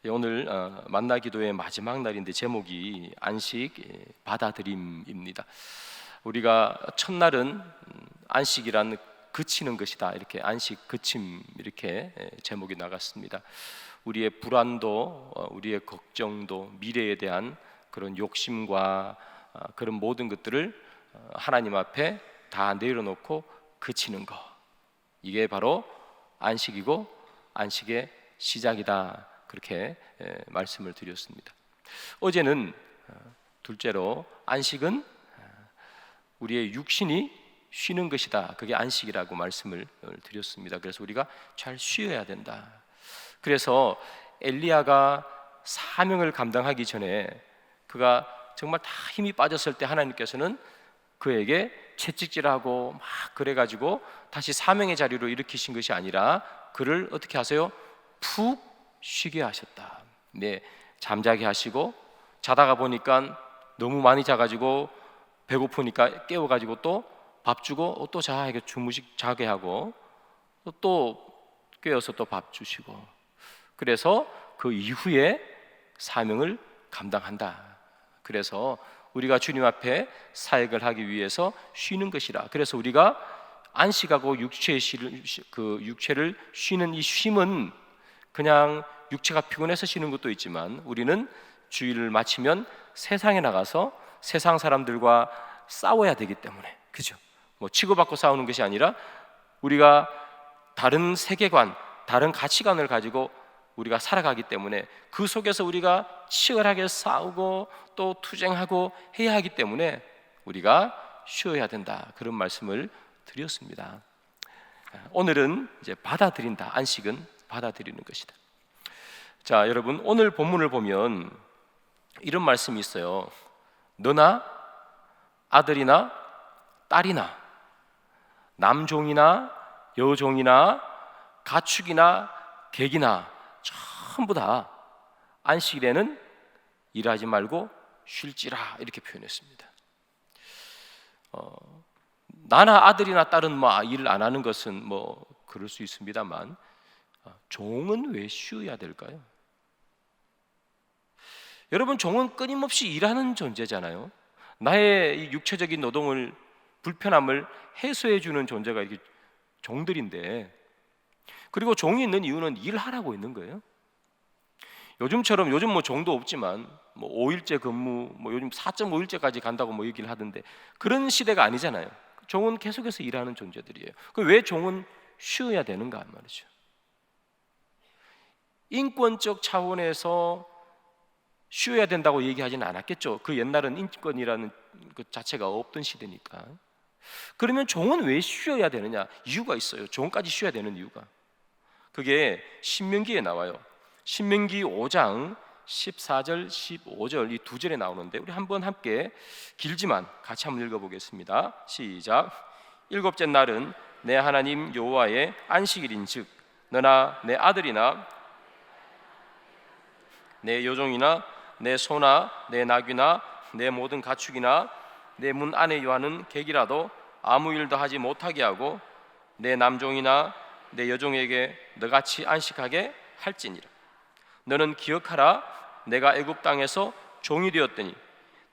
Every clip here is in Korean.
오늘 만나기도의 마지막 날인데 제목이 안식 받아들임입니다. 우리가 첫날은 안식이란 그치는 것이다, 이렇게 안식 그침 이렇게 제목이 나갔습니다. 우리의 불안도, 우리의 걱정도, 미래에 대한 그런 욕심과 그런 모든 것들을 하나님 앞에 다 내려놓고 그치는 것, 이게 바로 안식이고 안식의 시작이다, 그렇게 말씀을 드렸습니다. 어제는 둘째로 안식은 우리의 육신이 쉬는 것이다, 그게 안식이라고 말씀을 드렸습니다. 그래서 우리가 잘 쉬어야 된다. 그래서 엘리야가 사명을 감당하기 전에 그가 정말 다 힘이 빠졌을 때 하나님께서는 그에게 채찍질하고 막 그래가지고 다시 사명의 자리로 일으키신 것이 아니라 그를 어떻게 하세요? 푹 쉬게 하셨다. 네, 잠자게 하시고, 자다가 보니까 너무 많이 자가지고 배고프니까 깨워가지고 또 밥 주고 또 자게 자게 하고 또 깨워서 또 밥 주시고, 그래서 그 이후에 사명을 감당한다. 그래서 우리가 주님 앞에 사역을 하기 위해서 쉬는 것이라. 그래서 우리가 안식하고 육체를 쉬는 이 쉼은 그냥 육체가 피곤해서 쉬는 것도 있지만, 우리는 주일을 마치면 세상에 나가서 세상 사람들과 싸워야 되기 때문에, 그죠? 뭐 치고받고 싸우는 것이 아니라 우리가 다른 세계관, 다른 가치관을 가지고 우리가 살아가기 때문에 그 속에서 우리가 치열하게 싸우고 또 투쟁하고 해야 하기 때문에 우리가 쉬어야 된다, 그런 말씀을 드렸습니다. 오늘은 이제 받아들인다, 안식은 받아들이는 것이다. 자, 여러분, 오늘 본문을 보면 이런 말씀이 있어요. 너나 아들이나 딸이나 남종이나 여종이나 가축이나 객이나 전부 다 안식일에는 일하지 말고 쉴지라, 이렇게 표현했습니다. 나나 아들이나 딸은 뭐 일 안 하는 것은 뭐 그럴 수 있습니다만, 종은 왜 쉬어야 될까요? 여러분, 종은 끊임없이 일하는 존재잖아요. 나의 이 육체적인 노동을, 불편함을 해소해 주는 존재가 이렇게 종들인데, 그리고 종이 있는 이유는 일하라고 있는 거예요. 요즘처럼, 요즘 뭐 종도 없지만 뭐 5일째 근무, 뭐 요즘 4.5일째까지 간다고 뭐 얘기를 하던데, 그런 시대가 아니잖아요. 종은 계속해서 일하는 존재들이에요. 왜 종은 쉬어야 되는가 말이죠. 인권적 차원에서 쉬어야 된다고 얘기하지는 않았겠죠. 그 옛날은 인권이라는 것 자체가 없던 시대니까. 그러면 종은 왜 쉬어야 되느냐? 이유가 있어요. 종까지 쉬어야 되는 이유가. 그게 신명기에 나와요. 신명기 5장 14절 15절 이 두 절에 나오는데, 우리 한번 함께 길지만 같이 한번 읽어보겠습니다. 시작. 일곱째 날은 내 하나님 여호와의 안식일인즉 너나 내 아들이나 내 여종이나 내 소나 내 나귀나 내 모든 가축이나 내 문 안에 요하는 객이라도 아무 일도 하지 못하게 하고 내 남종이나 내 여종에게 너같이 안식하게 할지니라. 너는 기억하라. 내가 애굽 땅에서 종이 되었더니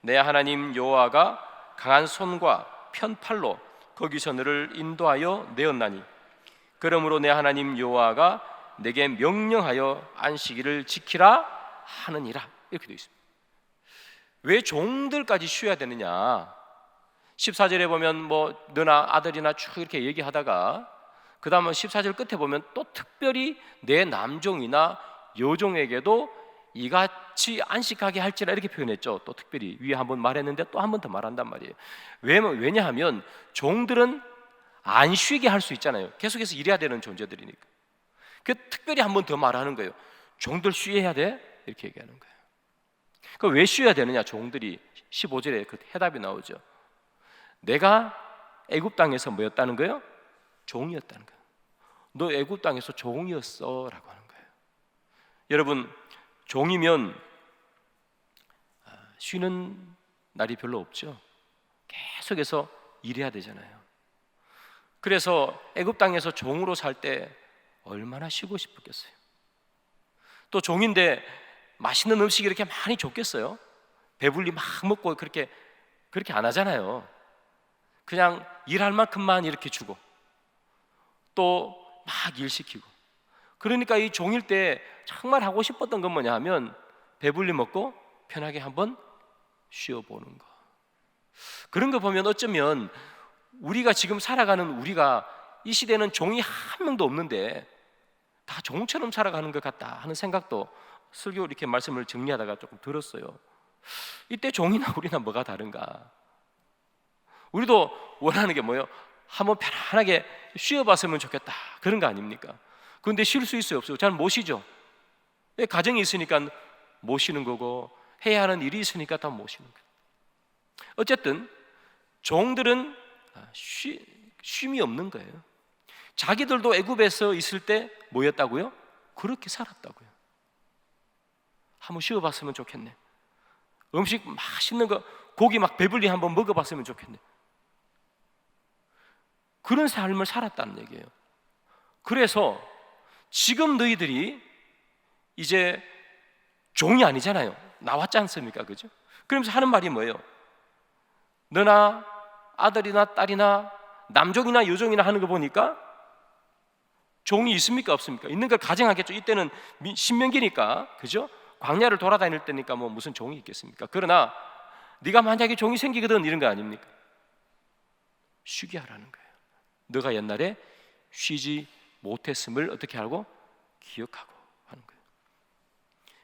내 하나님 여호와가 강한 손과 편팔로 거기서 너를 인도하여 내었나니, 그러므로 내 하나님 여호와가 내게 명령하여 안식일을 지키라 하느니라. 이렇게 되어 있습니다. 왜 종들까지 쉬어야 되느냐? 14절에 보면 뭐 너나 아들이나 쭉 이렇게 얘기하다가 그 다음은 14절 끝에 보면 또 특별히 내 남종이나 여종에게도 이같이 안식하게 할지라, 이렇게 표현했죠. 또 특별히 위에 한번 말했는데 또 한 번 더 말한단 말이에요. 왜냐하면 종들은 안 쉬게 할 수 있잖아요. 계속해서 일해야 되는 존재들이니까. 그 특별히 한 번 더 말하는 거예요. 종들 쉬어야 돼? 이렇게 얘기하는 거예요. 그 왜 쉬어야 되느냐? 종들이 15절에 그 해답이 나오죠. 내가 애굽 땅에서 뭐였다는 거예요? 종이었다는 거예요. 너 애굽 땅에서 종이었어 라고 하는 거예요. 여러분, 종이면 쉬는 날이 별로 없죠. 계속해서 일해야 되잖아요. 그래서 애굽 땅에서 종으로 살 때 얼마나 쉬고 싶었겠어요. 또 종인데 맛있는 음식 이렇게 많이 줬겠어요? 배불리 막 먹고 그렇게 안 하잖아요. 그냥 일할 만큼만 이렇게 주고 또 막 일시키고. 그러니까 이 종일 때 정말 하고 싶었던 건 뭐냐 하면 배불리 먹고 편하게 한번 쉬어보는 거. 그런 거 보면 어쩌면 우리가 지금 살아가는 우리가 이 시대는 종이 한 명도 없는데 다 종처럼 살아가는 것 같다 하는 생각도 설교 이렇게 말씀을 정리하다가 조금 들었어요. 이때 종이나 우리나 뭐가 다른가? 우리도 원하는 게 뭐예요? 한번 편안하게 쉬어봤으면 좋겠다 그런 거 아닙니까? 그런데 쉴 수 있어요? 없어요? 잘 못 쉬죠. 가정이 있으니까 못 쉬는 거고 해야 하는 일이 있으니까 다 못 쉬는 거예요. 어쨌든 종들은 쉼이 없는 거예요. 자기들도 애굽에서 있을 때 뭐였다고요? 그렇게 살았다고요. 한번 쉬어봤으면 좋겠네. 음식 맛있는 거 고기 막 배불리 한번 먹어봤으면 좋겠네. 그런 삶을 살았다는 얘기예요. 그래서 지금 너희들이 이제 종이 아니잖아요. 나왔지 않습니까? 그죠? 그러면서 하는 말이 뭐예요? 너나 아들이나 딸이나 남종이나 여종이나 하는 거 보니까 종이 있습니까? 없습니까? 있는 걸 가정하겠죠. 이때는 신명기니까, 그죠? 광야를 돌아다닐 때니까 뭐 무슨 종이 있겠습니까? 그러나 네가 만약에 종이 생기거든 이런 거 아닙니까? 쉬게 하라는 거예요. 너가 옛날에 쉬지 못했음을 어떻게 하고? 기억하고 하는 거예요.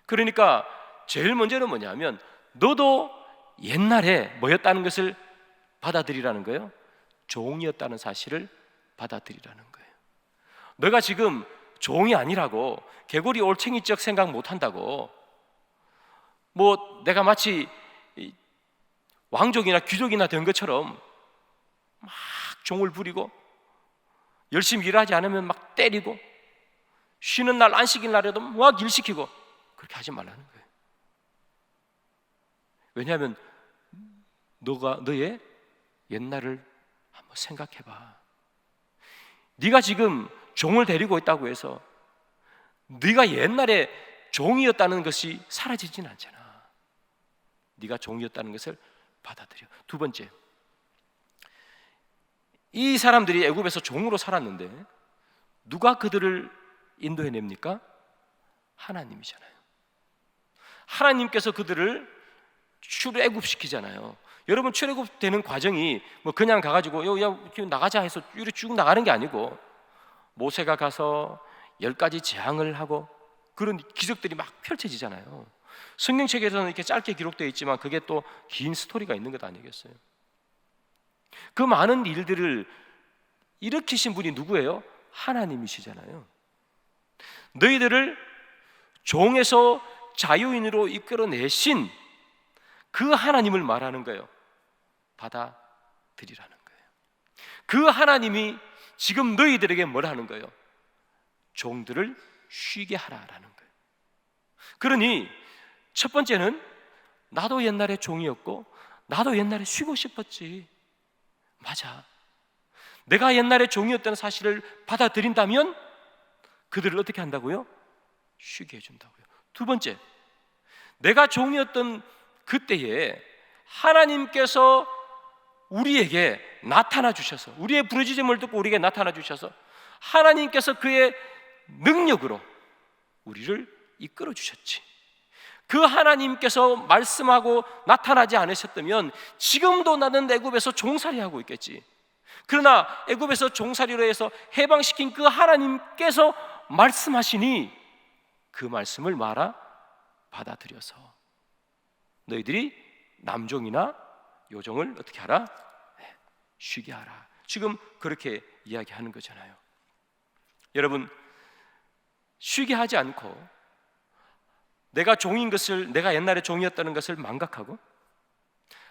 그러니까 제일 먼저는 뭐냐면 너도 옛날에 뭐였다는 것을 받아들이라는 거예요. 종이었다는 사실을 받아들이라는 거예요. 너가 지금 종이 아니라고 개구리 올챙이적 생각 못한다고 뭐 내가 마치 왕족이나 귀족이나 된 것처럼 막 종을 부리고 열심히 일하지 않으면 막 때리고 쉬는 날 안식일 날에도 막 일시키고 그렇게 하지 말라는 거예요. 왜냐하면 너의 옛날을 한번 생각해봐. 네가 지금 종을 데리고 있다고 해서 네가 옛날에 종이었다는 것이 사라지진 않잖아. 네가 종이었다는 것을 받아들여. 두 번째, 이 사람들이 애굽에서 종으로 살았는데 누가 그들을 인도해냅니까? 하나님이잖아요. 하나님께서 그들을 출애굽시키잖아요. 여러분, 출애굽되는 과정이 뭐 그냥 가가지고 야 나가자 해서 이렇게 쭉 나가는 게 아니고 모세가 가서 10가지 재앙을 하고 그런 기적들이 막 펼쳐지잖아요. 성경책에서는 이렇게 짧게 기록되어 있지만 그게 또 긴 스토리가 있는 것 아니겠어요? 그 많은 일들을 일으키신 분이 누구예요? 하나님이시잖아요. 너희들을 종에서 자유인으로 이끌어내신 그 하나님을 말하는 거예요. 받아들이라는 거예요. 그 하나님이 지금 너희들에게 뭘 하는 거예요? 종들을 쉬게 하라라는 거예요. 그러니 첫 번째는 나도 옛날에 종이었고 나도 옛날에 쉬고 싶었지. 맞아. 내가 옛날에 종이었다는 사실을 받아들인다면 그들을 어떻게 한다고요? 쉬게 해준다고요. 두 번째, 내가 종이었던 그때에 하나님께서 우리에게 나타나 주셔서 우리의 부르짖음을 듣고 우리에게 나타나 주셔서 하나님께서 그의 능력으로 우리를 이끌어 주셨지. 그 하나님께서 말씀하고 나타나지 않으셨다면 지금도 나는 애굽에서 종살이하고 있겠지. 그러나 애굽에서 종살이로 해서 해방시킨 그 하나님께서 말씀하시니 그 말씀을 받아들여서 너희들이 남종이나 여종을 어떻게 하라? 쉬게 하라. 지금 그렇게 이야기하는 거잖아요. 여러분, 쉬게 하지 않고 내가 종인 것을, 내가 옛날에 종이었다는 것을 망각하고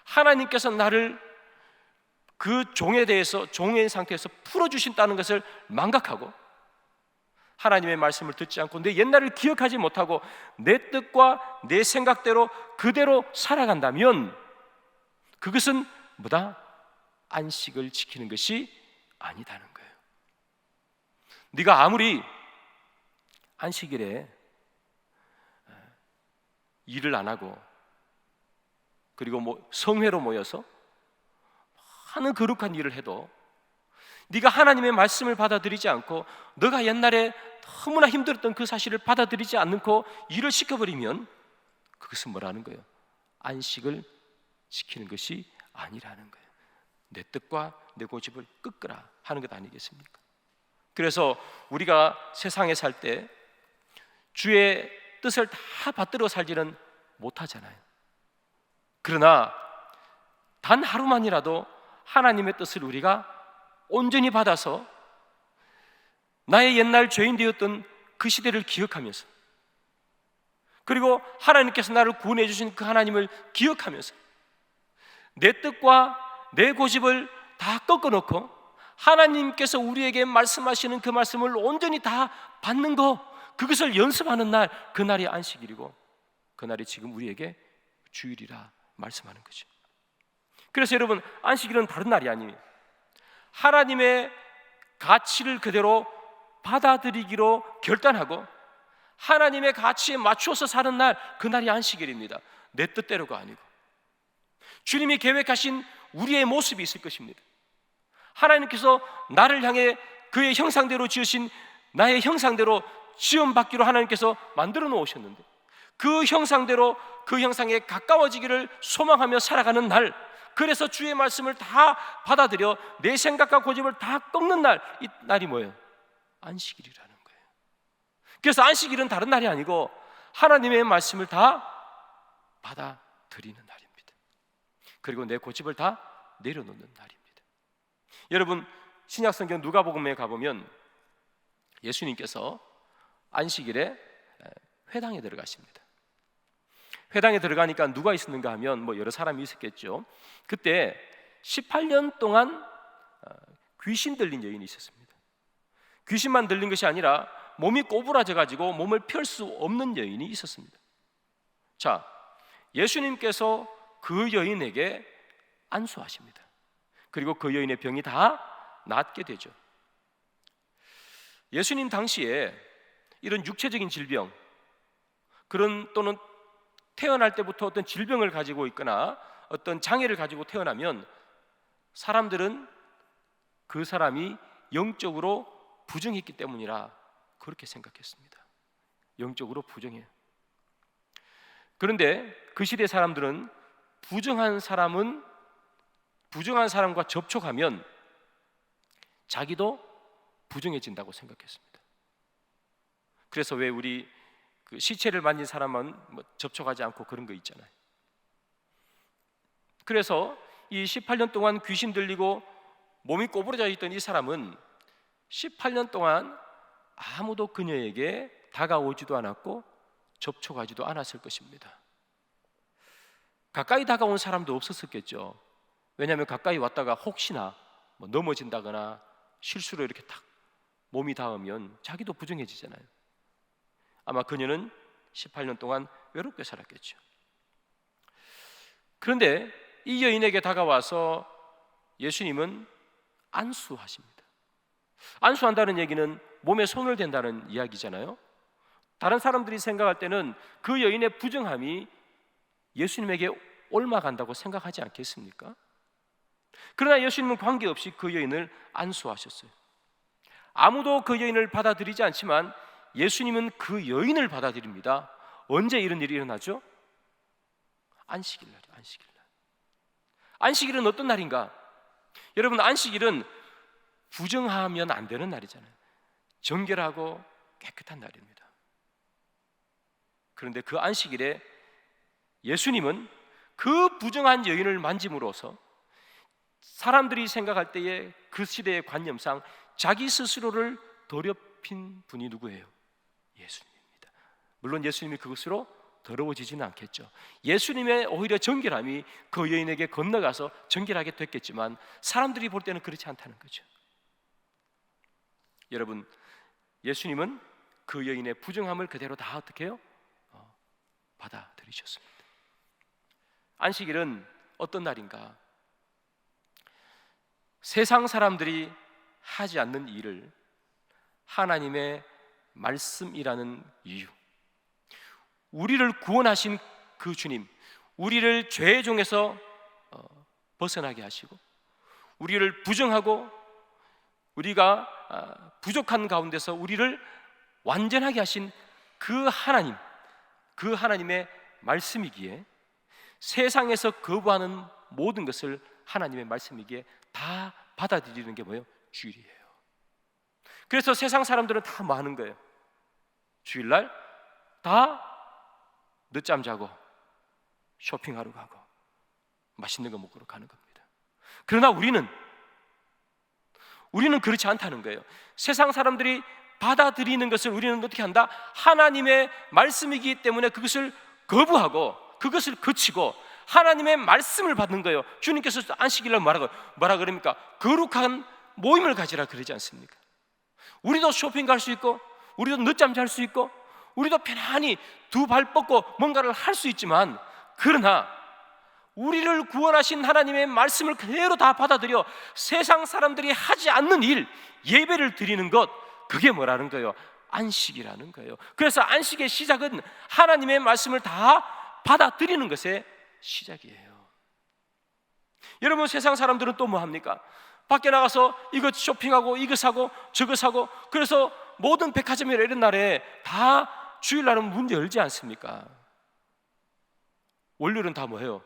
하나님께서 나를 그 종에 대해서 종의 상태에서 풀어주신다는 것을 망각하고 하나님의 말씀을 듣지 않고 내 옛날을 기억하지 못하고 내 뜻과 내 생각대로 그대로 살아간다면 그것은 뭐다? 안식을 지키는 것이 아니다는 거예요. 네가 아무리 안식일에 일을 안 하고, 그리고 성회로 모여서 하는 거룩한 일을 해도 네가 하나님의 말씀을 받아들이지 않고, 너가 옛날에 너무나 힘들었던 그 사실을 받아들이지 않고 일을 시켜버리면 그것은 뭐라는 거예요? 안식을 지키는 것이 아니라는 거예요. 내 뜻과 내 고집을 꺾으라 하는 것 아니겠습니까? 그래서 우리가 세상에 살 때 주의 뜻을 다 받들어 살지는 못하잖아요. 그러나 단 하루만이라도 하나님의 뜻을 우리가 온전히 받아서 나의 옛날 죄인 되었던 그 시대를 기억하면서, 그리고 하나님께서 나를 구원해 주신 그 하나님을 기억하면서 내 뜻과 내 고집을 다 꺾어놓고 하나님께서 우리에게 말씀하시는 그 말씀을 온전히 다 받는 것, 그것을 연습하는 날, 그날이 안식일이고 그날이 지금 우리에게 주일이라 말씀하는 거죠. 그래서 여러분, 안식일은 다른 날이 아니에요. 하나님의 가치를 그대로 받아들이기로 결단하고 하나님의 가치에 맞추어서 사는 날, 그날이 안식일입니다. 내 뜻대로가 아니고 주님이 계획하신 우리의 모습이 있을 것입니다. 하나님께서 나를 향해 그의 형상대로 지으신 나의 형상대로 지음받기로 하나님께서 만들어 놓으셨는데, 그 형상대로 그 형상에 가까워지기를 소망하며 살아가는 날, 그래서 주의 말씀을 다 받아들여 내 생각과 고집을 다 꺾는 날, 이 날이 뭐예요? 안식일이라는 거예요. 그래서 안식일은 다른 날이 아니고 하나님의 말씀을 다 받아들이는 날입니다. 그리고 내 고집을 다 내려놓는 날입니다. 여러분, 신약성경 누가복음에 가보면 예수님께서 안식일에 회당에 들어가십니다. 회당에 들어가니까 누가 있었는가 하면 여러 사람이 있었겠죠. 그때 18년 동안 귀신 들린 여인이 있었습니다. 귀신만 들린 것이 아니라 몸이 꼬부라져 가지고 몸을 펼 수 없는 여인이 있었습니다. 자, 예수님께서 그 여인에게 안수하십니다. 그리고 그 여인의 병이 다 낫게 되죠. 예수님 당시에 이런 육체적인 질병, 그런 또는 태어날 때부터 어떤 질병을 가지고 있거나 어떤 장애를 가지고 태어나면 사람들은 그 사람이 영적으로 부정했기 때문이라 그렇게 생각했습니다. 영적으로 부정해요. 그런데 그 시대 사람들은 부정한 사람과 접촉하면 자기도 부정해진다고 생각했습니다. 그래서 왜 우리 그 시체를 만진 사람은 접촉하지 않고 그런 거 있잖아요. 그래서 이 18년 동안 귀신 들리고 몸이 꼬부러져 있던 이 사람은 18년 동안 아무도 그녀에게 다가오지도 않았고 접촉하지도 않았을 것입니다. 가까이 다가온 사람도 없었겠죠. 왜냐하면 가까이 왔다가 혹시나 넘어진다거나 실수로 이렇게 탁 몸이 닿으면 자기도 부정해지잖아요. 아마 그녀는 18년 동안 외롭게 살았겠죠. 그런데 이 여인에게 다가와서 예수님은 안수하십니다. 안수한다는 얘기는 몸에 손을 댄다는 이야기잖아요. 다른 사람들이 생각할 때는 그 여인의 부정함이 예수님에게 옮아간다고 생각하지 않겠습니까? 그러나 예수님은 관계없이 그 여인을 안수하셨어요. 아무도 그 여인을 받아들이지 않지만 예수님은 그 여인을 받아들입니다. 언제 이런 일이 일어나죠? 안식일 날이에요. 안식일 날. 안식일은 어떤 날인가? 여러분, 안식일은 부정하면 안 되는 날이잖아요. 정결하고 깨끗한 날입니다. 그런데 그 안식일에 예수님은 그 부정한 여인을 만짐으로써 사람들이 생각할 때에 그 시대의 관념상 자기 스스로를 더럽힌 분이 누구예요? 예수님입니다. 물론 예수님이 그것으로 더러워지지는 않겠죠. 예수님의 오히려 정결함이 그 여인에게 건너가서 정결하게 됐겠지만 사람들이 볼 때는 그렇지 않다는 거죠. 여러분, 예수님은 그 여인의 부정함을 그대로 다 어떻게 해요? 받아들이셨습니다. 안식일은 어떤 날인가? 세상 사람들이 하지 않는 일을 하나님의 말씀이라는 이유, 우리를 구원하신 그 주님, 우리를 죄의 종에서 벗어나게 하시고 우리를 부정하고 우리가 부족한 가운데서 우리를 완전하게 하신 그 하나님, 그 하나님의 말씀이기에 세상에서 거부하는 모든 것을 하나님의 말씀이기에 다 받아들이는 게 뭐예요? 주일이에요. 그래서 세상 사람들은 다 뭐 하는 거예요? 주일날 다 늦잠 자고 쇼핑하러 가고 맛있는 거 먹으러 가는 겁니다. 그러나 우리는 그렇지 않다는 거예요. 세상 사람들이 받아들이는 것을 우리는 어떻게 한다? 하나님의 말씀이기 때문에 그것을 거부하고 그것을 거치고 하나님의 말씀을 받는 거예요. 주님께서 안식일날 뭐라 그럽니까? 거룩한 모임을 가지라 그러지 않습니까? 우리도 쇼핑 갈 수 있고 우리도 늦잠 잘 수 있고 우리도 편안히 두 발 뻗고 뭔가를 할 수 있지만, 그러나 우리를 구원하신 하나님의 말씀을 그대로 다 받아들여 세상 사람들이 하지 않는 일, 예배를 드리는 것, 그게 뭐라는 거예요? 안식이라는 거예요. 그래서 안식의 시작은 하나님의 말씀을 다 받아들이는 것의 시작이에요. 여러분, 세상 사람들은 또 뭐 합니까? 밖에 나가서 이거 쇼핑하고 이거 사고 저거 사고, 그래서 모든 백화점이나 이런 날에 다 주일날은 문 열지 않습니까? 월요일은 다 뭐해요?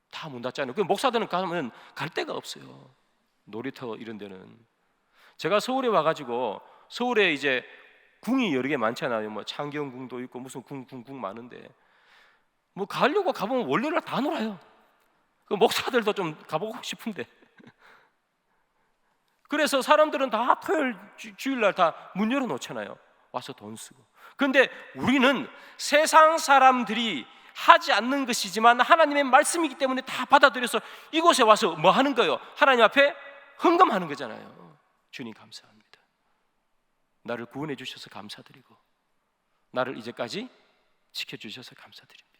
다 문 닫잖아요. 그 목사들은 가면 갈 데가 없어요. 놀이터 이런 데는. 제가 서울에 와가지고, 서울에 이제 궁이 여러 개 많잖아요. 뭐 창경궁도 있고 무슨 궁 많은데 뭐 가려고 가보면 월요일날 다 놀아요. 그 목사들도 좀 가보고 싶은데 그래서 사람들은 다 토요일 주일날 다 문 열어놓잖아요. 와서 돈 쓰고. 그런데 우리는 세상 사람들이 하지 않는 것이지만 하나님의 말씀이기 때문에 다 받아들여서 이곳에 와서 뭐 하는 거예요? 하나님 앞에 헌금하는 거잖아요. 주님 감사합니다. 나를 구원해 주셔서 감사드리고 나를 이제까지 지켜주셔서 감사드립니다.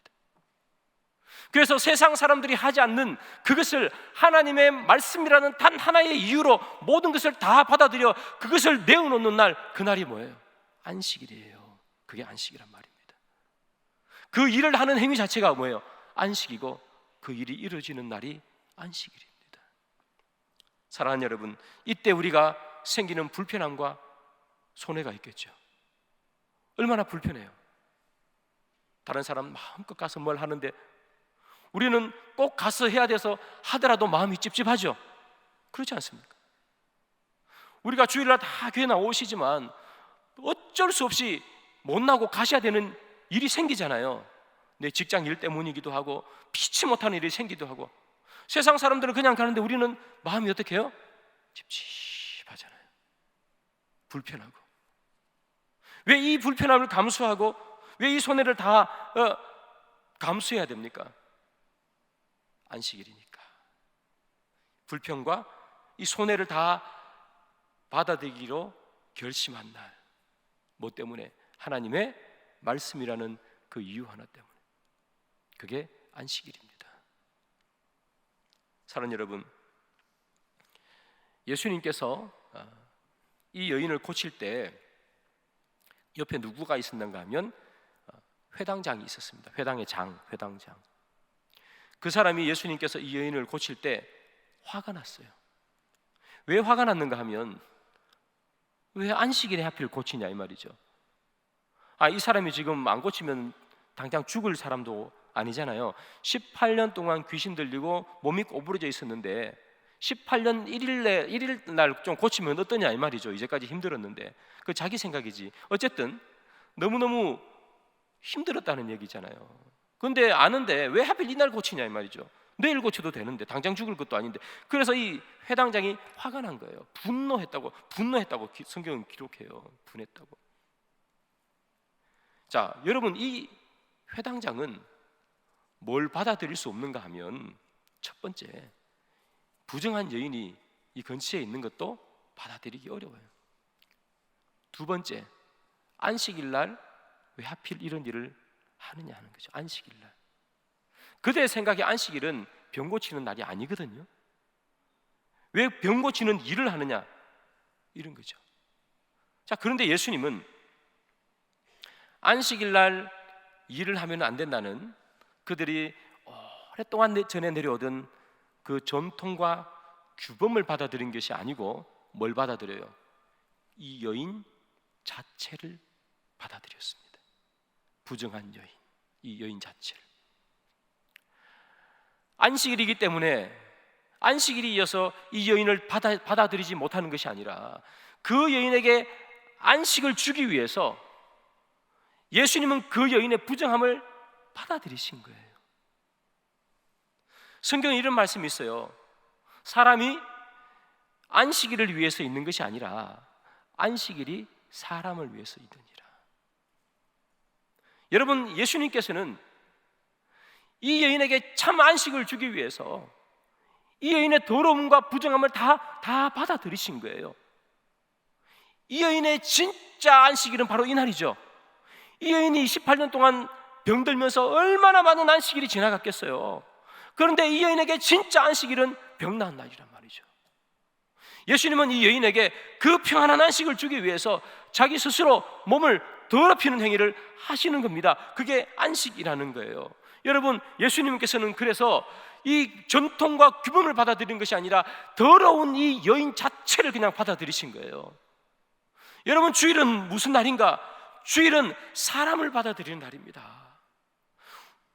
그래서 세상 사람들이 하지 않는 그것을 하나님의 말씀이라는 단 하나의 이유로 모든 것을 다 받아들여 그것을 내어놓는 날, 그날이 뭐예요? 안식일이에요. 그게 안식이란 말입니다. 그 일을 하는 행위 자체가 뭐예요? 안식이고 그 일이 이루어지는 날이 안식일입니다. 사랑하는 여러분, 이때 우리가 생기는 불편함과 손해가 있겠죠. 얼마나 불편해요. 다른 사람 마음껏 가서 뭘 하는데 우리는 꼭 가서 해야 돼서 하더라도 마음이 찝찝하죠. 그렇지 않습니까? 우리가 주일날 다 교회 나오시지만 어쩔 수 없이 못 나고 가셔야 되는 일이 생기잖아요. 내 직장 일 때문이기도 하고 피치 못하는 일이 생기기도 하고. 세상 사람들은 그냥 가는데 우리는 마음이 어떻게 해요? 찝찝하잖아요. 불편하고. 왜 이 불편함을 감수하고 왜 이 손해를 다 감수해야 됩니까? 안식일이니까. 불평과 이 손해를 다 받아들이기로 결심한 날. 뭐 때문에? 하나님의 말씀이라는 그 이유 하나 때문에. 그게 안식일입니다. 사랑하는 여러분, 예수님께서 이 여인을 고칠 때 옆에 누구가 있었는가 하면 회당장이 있었습니다. 회당장. 그 사람이 예수님께서 이 여인을 고칠 때 화가 났어요. 왜 화가 났는가 하면 왜 안식일에 하필 고치냐 이 말이죠. 이 사람이 지금 안 고치면 당장 죽을 사람도 아니잖아요. 18년 동안 귀신 들리고 몸이 꼬부러져 있었는데 18년 1일 날 좀 고치면 어떠냐 이 말이죠. 이제까지 힘들었는데. 그 자기 생각이지. 어쨌든 너무너무 힘들었다는 얘기잖아요. 근데 아는데 왜 하필 이날 고치냐 이 말이죠. 내일 고쳐도 되는데 당장 죽을 것도 아닌데. 그래서 이 회당장이 화가 난 거예요. 분노했다고 성경은 기록해요. 분했다고. 자, 여러분, 이 회당장은 뭘 받아들일 수 없는가 하면 첫 번째, 부정한 여인이 이 근처에 있는 것도 받아들이기 어려워요. 두 번째, 안식일 날 왜 하필 이런 일을 하느냐 하는 거죠. 안식일 날. 그들의 생각에 안식일은 병 고치는 날이 아니거든요. 왜 병 고치는 일을 하느냐 이런 거죠. 자, 그런데 예수님은 안식일 날 일을 하면 안 된다는 그들이 오랫동안 전해 내려오던 그 전통과 규범을 받아들인 것이 아니고 뭘 받아들여요? 이 여인 자체를 받아들였습니다. 부정한 여인, 이 여인 자체를. 안식일이기 때문에 안식일이 이어서 이 여인을 받아들이지 못하는 것이 아니라 그 여인에게 안식을 주기 위해서 예수님은 그 여인의 부정함을 받아들이신 거예요. 성경에 이런 말씀이 있어요. 사람이 안식일을 위해서 있는 것이 아니라 안식일이 사람을 위해서 있느니라. 여러분, 예수님께서는 이 여인에게 참 안식을 주기 위해서 이 여인의 더러움과 부정함을 다 받아들이신 거예요. 이 여인의 진짜 안식일은 바로 이 날이죠. 이 여인이 28년 동안 병들면서 얼마나 많은 안식일이 지나갔겠어요. 그런데 이 여인에게 진짜 안식일은 병 나은 날이란 말이죠. 예수님은 이 여인에게 그 평안한 안식을 주기 위해서 자기 스스로 몸을 더럽히는 행위를 하시는 겁니다. 그게 안식이라는 거예요. 여러분, 예수님께서는 그래서 이 전통과 규범을 받아들이는 것이 아니라 더러운 이 여인 자체를 그냥 받아들이신 거예요. 여러분, 주일은 무슨 날인가? 주일은 사람을 받아들이는 날입니다.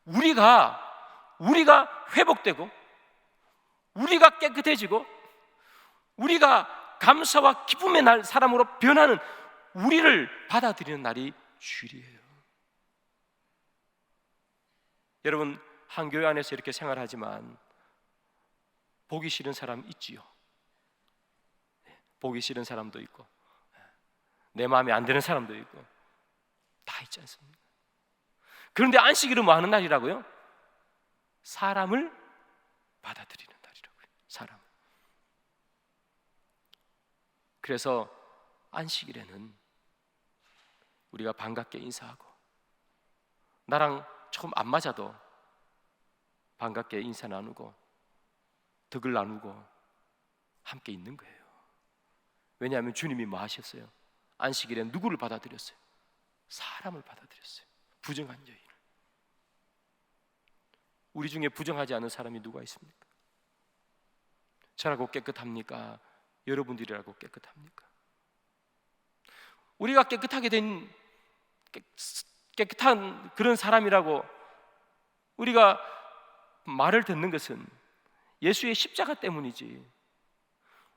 우리가 회복되고 우리가 깨끗해지고 우리가 감사와 기쁨의 날 사람으로 변하는 우리를 받아들이는 날이 주일이에요. 여러분, 한 교회 안에서 이렇게 생활하지만 보기 싫은 사람 있지요. 보기 싫은 사람도 있고 내 마음에 안 드는 사람도 있고 다 있지 않습니까? 그런데 안식일은 뭐 하는 날이라고요? 사람을 받아들이는 날이라고요. 사람. 그래서 안식일에는 우리가 반갑게 인사하고 나랑 조금 안 맞아도 반갑게 인사 나누고 덕을 나누고 함께 있는 거예요. 왜냐하면 주님이 뭐 하셨어요? 안식일에 누구를 받아들였어요? 사람을 받아들였어요. 부정한 여인을. 우리 중에 부정하지 않은 사람이 누가 있습니까? 저라고 깨끗합니까? 여러분들이라고 깨끗합니까? 우리가 깨끗한 그런 사람이라고 우리가 말을 듣는 것은 예수의 십자가 때문이지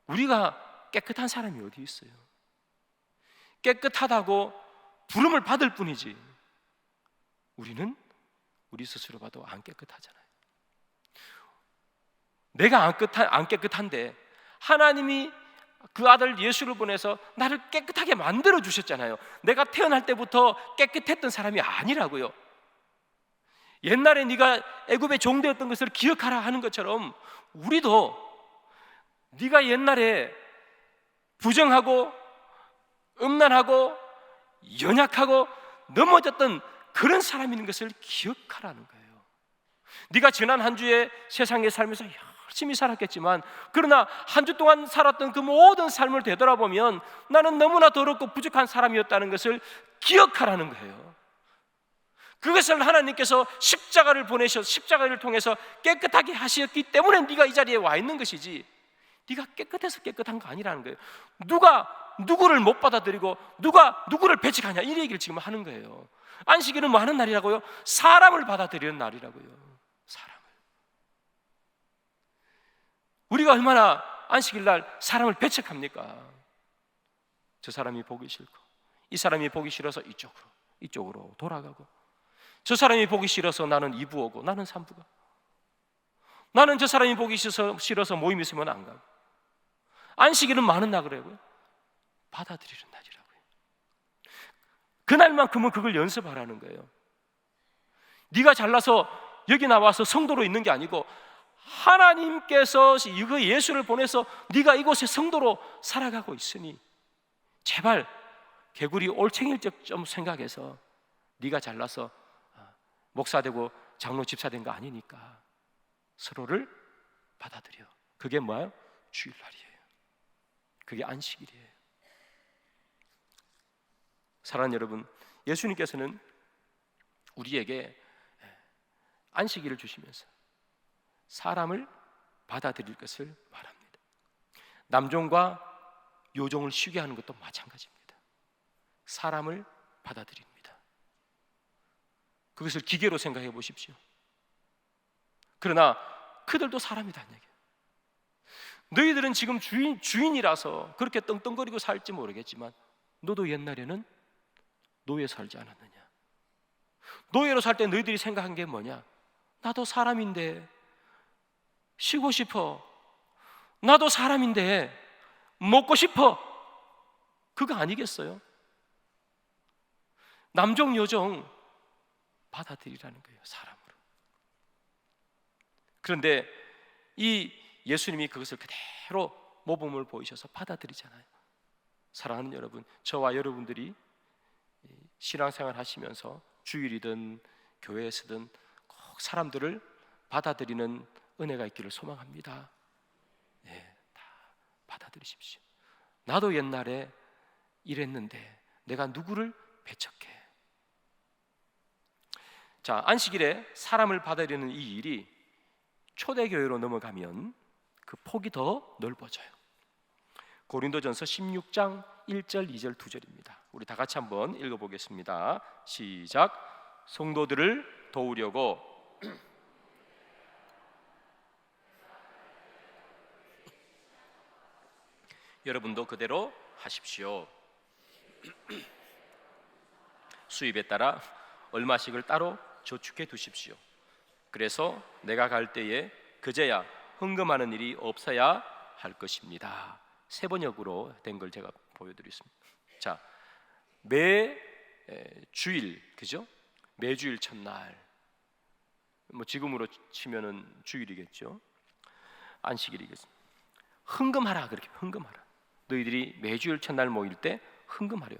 우리가 깨끗한 사람이 어디 있어요? 깨끗하다고 부름을 받을 뿐이지 우리는 우리 스스로 봐도 안 깨끗하잖아요. 내가 안 깨끗한데 하나님이 그 아들 예수를 보내서 나를 깨끗하게 만들어 주셨잖아요. 내가 태어날 때부터 깨끗했던 사람이 아니라고요. 옛날에 네가 애굽의 종되었던 것을 기억하라 하는 것처럼 우리도 네가 옛날에 부정하고 음란하고 연약하고 넘어졌던 그런 사람인 것을 기억하라는 거예요. 네가 지난 한 주에 세상에 살면서 열심히 살았겠지만 그러나 한 주 동안 살았던 그 모든 삶을 되돌아보면 나는 너무나 더럽고 부족한 사람이었다는 것을 기억하라는 거예요. 그것을 하나님께서 십자가를 보내셔서 십자가를 통해서 깨끗하게 하셨기 때문에 네가 이 자리에 와 있는 것이지 네가 깨끗해서 깨끗한 거 아니라는 거예요. 누가 누구를 못 받아들이고 누가 누구를 배척하냐 이 얘기를 지금 하는 거예요. 안식일은 뭐 하는 날이라고요? 사람을 받아들이는 날이라고요. 사람을. 우리가 얼마나 안식일 날 사람을 배척합니까? 저 사람이 보기 싫고 이 사람이 보기 싫어서 이쪽으로 돌아가고 저 사람이 보기 싫어서 나는 2부 오고 나는 3부 가 나는 저 사람이 보기 싫어서 모임 있으면 안 가고 안식일은 많은 날 그래요. 받아들이는 날이라고요. 그날만큼은 그걸 연습하라는 거예요. 네가 잘나서 여기 나와서 성도로 있는 게 아니고 하나님께서 이거 예수를 보내서 네가 이곳에 성도로 살아가고 있으니 제발 개구리 올챙이일 좀 생각해서 네가 잘나서 목사 되고 장로 집사 된 거 아니니까 서로를 받아들여. 그게 뭐예요? 주일날이에요. 그게 안식일이에요. 사랑하는 여러분, 예수님께서는 우리에게 안식일을 주시면서 사람을 받아들일 것을 말합니다. 남종과 요종을 쉬게 하는 것도 마찬가지입니다. 사람을 받아들입니다. 그것을 기계로 생각해 보십시오. 그러나 그들도 사람이라는 얘기예요. 너희들은 지금 주인이라서 그렇게 떵떵거리고 살지 모르겠지만 너도 옛날에는 노예 살지 않았느냐? 노예로 살 때 너희들이 생각한 게 뭐냐? 나도 사람인데 쉬고 싶어. 나도 사람인데 먹고 싶어. 그거 아니겠어요? 남종 여종 받아들이라는 거예요, 사람으로. 그런데 이 예수님이 그것을 그대로 모범을 보이셔서 받아들이잖아요. 사랑하는 여러분, 저와 여러분들이 신앙생활 하시면서 주일이든 교회에서든 꼭 사람들을 받아들이는 은혜가 있기를 소망합니다. 네, 다 받아들이십시오. 나도 옛날에 이랬는데 내가 누구를 배척해. 자, 안식일에 사람을 받아들이는 이 일이 초대교회로 넘어가면 그 폭이 더 넓어져요. 고린도전서 16장 1절, 2절, 2절입니다. 우리 다 같이 한번 읽어보겠습니다. 시작. 성도들을 도우려고 여러분도 그대로 하십시오. 수입에 따라 얼마씩을 따로 저축해 두십시오. 그래서 내가 갈 때에 그제야 헌금하는 일이 없어야 할 것입니다. 세 번역으로 된 걸 제가 보여드리겠습니다. 자, 매 주일, 그죠? 매주일 첫날, 뭐 지금으로 치면은 주일이겠죠. 안식일이겠습니다. 헌금하라, 그렇게 헌금하라. 너희들이 매주일 첫날 모일 때 헌금하려.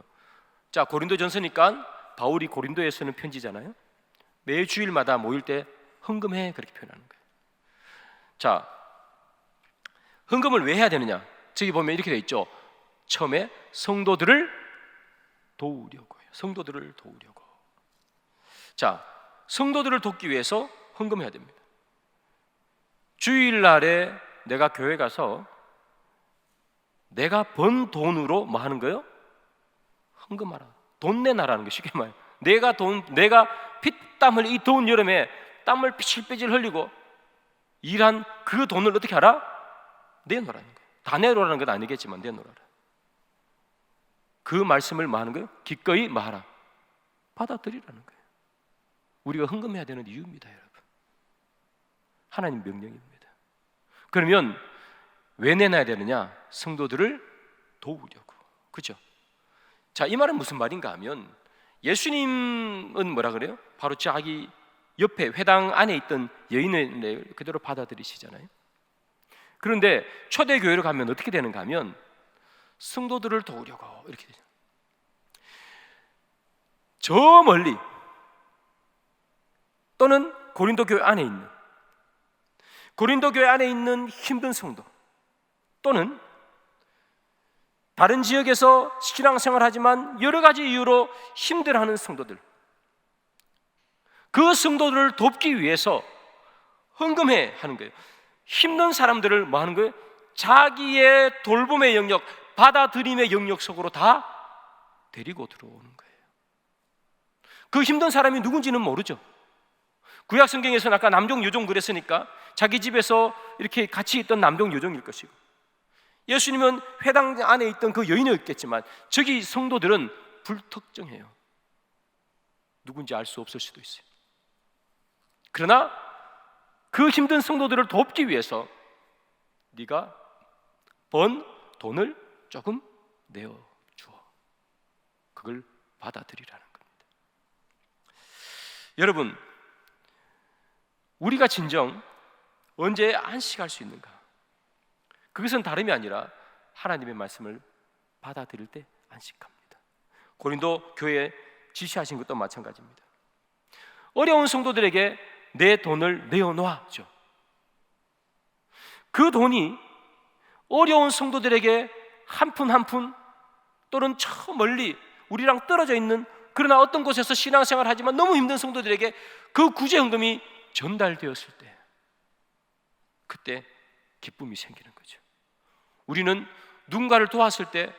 자, 고린도전서니까 바울이 고린도에 쓰는 편지잖아요. 매주일마다 모일 때 헌금해, 그렇게 표현하는 거예요. 자, 헌금을 왜 해야 되느냐? 저기 보면 이렇게 돼 있죠. 처음에 성도들을 도우려고 해요. 성도들을 도우려고. 자, 성도들을 돕기 위해서 헌금해야 됩니다. 주일날에 내가 교회 가서 내가 번 돈으로 뭐 하는 거예요? 헌금하라. 돈 내놔라는 게 쉽게 말해요. 내가 피땀을 이 더운 여름에 땀을 삐질삐질 흘리고 일한 그 돈을 어떻게 하라? 내놓으라는 거예요. 다 내놓으라는 건 아니겠지만 내놓으라. 그 말씀을 뭐 하는 거예요? 기꺼이 뭐 하라? 받아들이라는 거예요. 우리가 헌금해야 되는 이유입니다, 여러분. 하나님 명령입니다. 그러면 왜 내놔야 되느냐? 성도들을 도우려고. 그죠? 자, 이 말은 무슨 말인가 하면 예수님은 뭐라 그래요? 바로 자기 옆에 회당 안에 있던 여인을 그대로 받아들이시잖아요. 그런데 초대교회로 가면 어떻게 되는가 하면 성도들을 도우려고 이렇게 되죠. 저 멀리 또는 고린도 교회 안에 있는 힘든 성도 또는 다른 지역에서 신앙생활 하지만 여러 가지 이유로 힘들어하는 성도들, 그 성도들을 돕기 위해서 헌금해 하는 거예요. 힘든 사람들을 뭐 하는 거예요? 자기의 돌봄의 영역, 받아들임의 영역 속으로 다 데리고 들어오는 거예요. 그 힘든 사람이 누군지는 모르죠. 구약 성경에서는 아까 남종 여종 그랬으니까 자기 집에서 이렇게 같이 있던 남종 여종일 것이고, 예수님은 회당 안에 있던 그 여인이었겠지만 저기 성도들은 불특정해요. 누군지 알 수 없을 수도 있어요. 그러나 그 힘든 성도들을 돕기 위해서 네가 번 돈을 조금 내어주어. 그걸 받아들이라는 겁니다. 여러분, 우리가 진정 언제 안식할 수 있는가? 그것은 다름이 아니라 하나님의 말씀을 받아들일 때 안식합니다. 고린도 교회에 지시하신 것도 마찬가지입니다. 어려운 성도들에게 내 돈을 내어놓아죠. 그 돈이 어려운 성도들에게 한 푼 한 푼 또는 저 멀리 우리랑 떨어져 있는, 그러나 어떤 곳에서 신앙생활을 하지만 너무 힘든 성도들에게 그 구제헌금이 전달되었을 때 그때 기쁨이 생기는 거죠. 우리는 누군가를 도왔을 때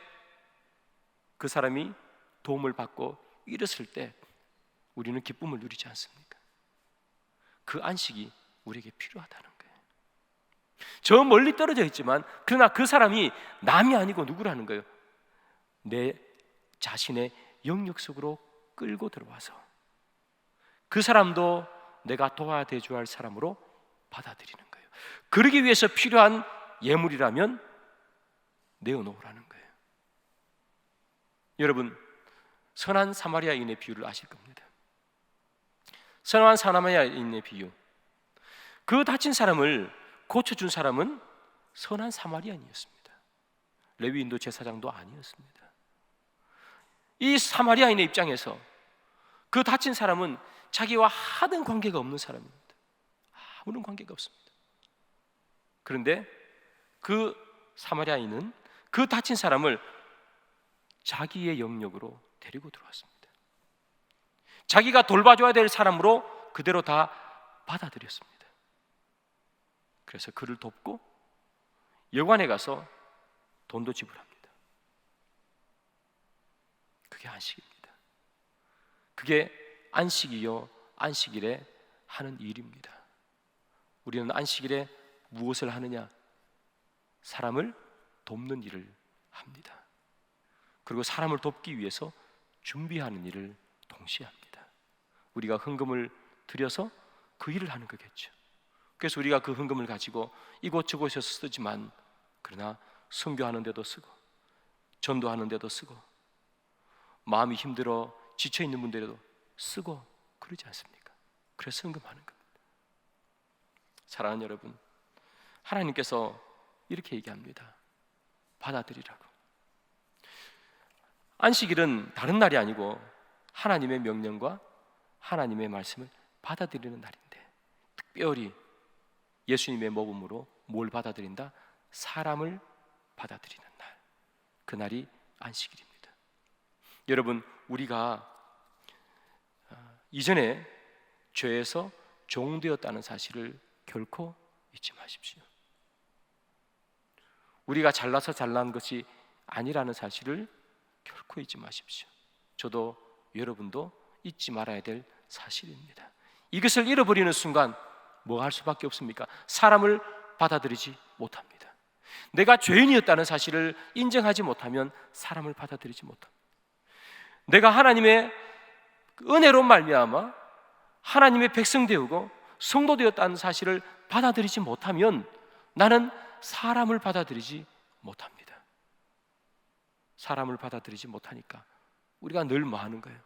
그 사람이 도움을 받고 잃었을 때 우리는 기쁨을 누리지 않습니까? 그 안식이 우리에게 필요하다는 거예요. 저 멀리 떨어져 있지만 그러나 그 사람이 남이 아니고 누구라는 거예요? 내 자신의 영역 속으로 끌고 들어와서 그 사람도 내가 도와줘야 할 사람으로 받아들이는 거예요. 그러기 위해서 필요한 예물이라면 내어놓으라는 거예요. 여러분, 선한 사마리아인의 비유를 아실 겁니다. 선한 사마리아인의 비유, 그 다친 사람을 고쳐준 사람은 선한 사마리아인이었습니다. 레위인도 제사장도 아니었습니다. 이 사마리아인의 입장에서 그 다친 사람은 자기와 하등 관계가 없는 사람입니다. 아무런 관계가 없습니다. 그런데 그 사마리아인은 그 다친 사람을 자기의 영역으로 데리고 들어왔습니다. 자기가 돌봐줘야 될 사람으로 그대로 다 받아들였습니다. 그래서 그를 돕고 여관에 가서 돈도 지불합니다. 그게 안식입니다. 그게 안식이요 안식일에 하는 일입니다. 우리는 안식일에 무엇을 하느냐? 사람을 돕는 일을 합니다. 그리고 사람을 돕기 위해서 준비하는 일을 동시에 합니다. 우리가 헌금을 드려서 그 일을 하는 거겠죠. 그래서 우리가 그 헌금을 가지고 이곳저곳에서 쓰지만 그러나 선교하는 데도 쓰고 전도하는 데도 쓰고 마음이 힘들어 지쳐있는 분들에도 쓰고 그러지 않습니까? 그래서 헌금하는 겁니다. 사랑하는 여러분, 하나님께서 이렇게 얘기합니다. 받아들이라고. 안식일은 다른 날이 아니고 하나님의 명령과 하나님의 말씀을 받아들이는 날인데, 특별히 예수님의 모범으로 뭘 받아들인다? 사람을 받아들이는 날. 그 날이 안식일입니다. 여러분, 우리가 이전에 죄에서 종되었다는 사실을 결코 잊지 마십시오. 우리가 잘나서 잘난 것이 아니라는 사실을 결코 잊지 마십시오. 저도 여러분도 잊지 말아야 될 사실입니다. 이것을 잃어버리는 순간 뭐 할 수밖에 없습니까? 사람을 받아들이지 못합니다. 내가 죄인이었다는 사실을 인정하지 못하면 사람을 받아들이지 못합니다. 내가 하나님의 은혜로 말미암아 하나님의 백성 되고 성도 되었다는 사실을 받아들이지 못하면 나는 사람을 받아들이지 못합니다. 사람을 받아들이지 못하니까 우리가 늘 뭐 하는 거예요?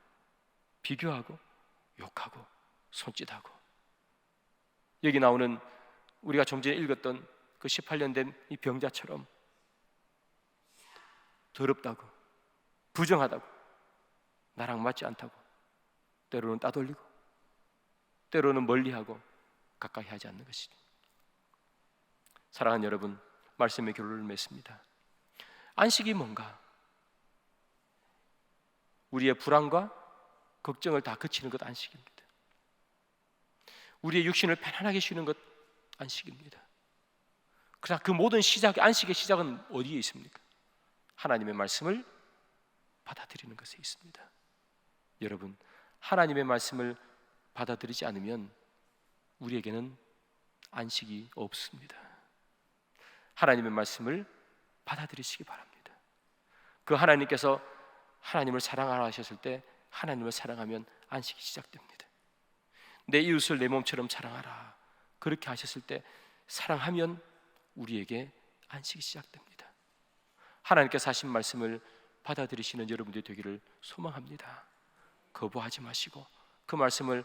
비교하고 욕하고 손짓하고. 여기 나오는 우리가 좀 전에 읽었던 그 18년 된 이 병자처럼 더럽다고 부정하다고 나랑 맞지 않다고 때로는 따돌리고 때로는 멀리하고 가까이 하지 않는 것이죠. 사랑하는 여러분, 말씀의 결론을 맺습니다. 안식이 뭔가? 우리의 불안과 걱정을 다 그치는 것 안식입니다. 우리의 육신을 편안하게 쉬는 것 안식입니다. 그러나 그 모든 시작, 안식의 시작은 어디에 있습니까? 하나님의 말씀을 받아들이는 것에 있습니다. 여러분, 하나님의 말씀을 받아들이지 않으면 우리에게는 안식이 없습니다. 하나님의 말씀을 받아들이시기 바랍니다. 그 하나님께서 하나님을 사랑하라 하셨을 때 하나님을 사랑하면 안식이 시작됩니다. 내 이웃을 내 몸처럼 사랑하라 그렇게 하셨을 때 사랑하면 우리에게 안식이 시작됩니다. 하나님께서 하신 말씀을 받아들이시는 여러분들이 되기를 소망합니다. 거부하지 마시고 그 말씀을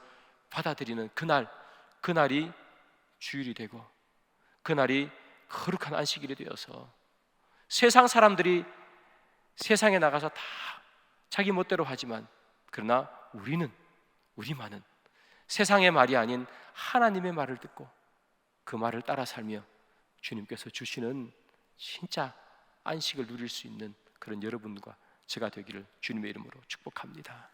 받아들이는 그날이 주일이 되고 그날이 거룩한 안식일이 되어서 세상 사람들이 세상에 나가서 다 자기 멋대로 하지만 그러나 우리만은 세상의 말이 아닌 하나님의 말을 듣고 그 말을 따라 살며 주님께서 주시는 진짜 안식을 누릴 수 있는 그런 여러분과 제가 되기를 주님의 이름으로 축복합니다.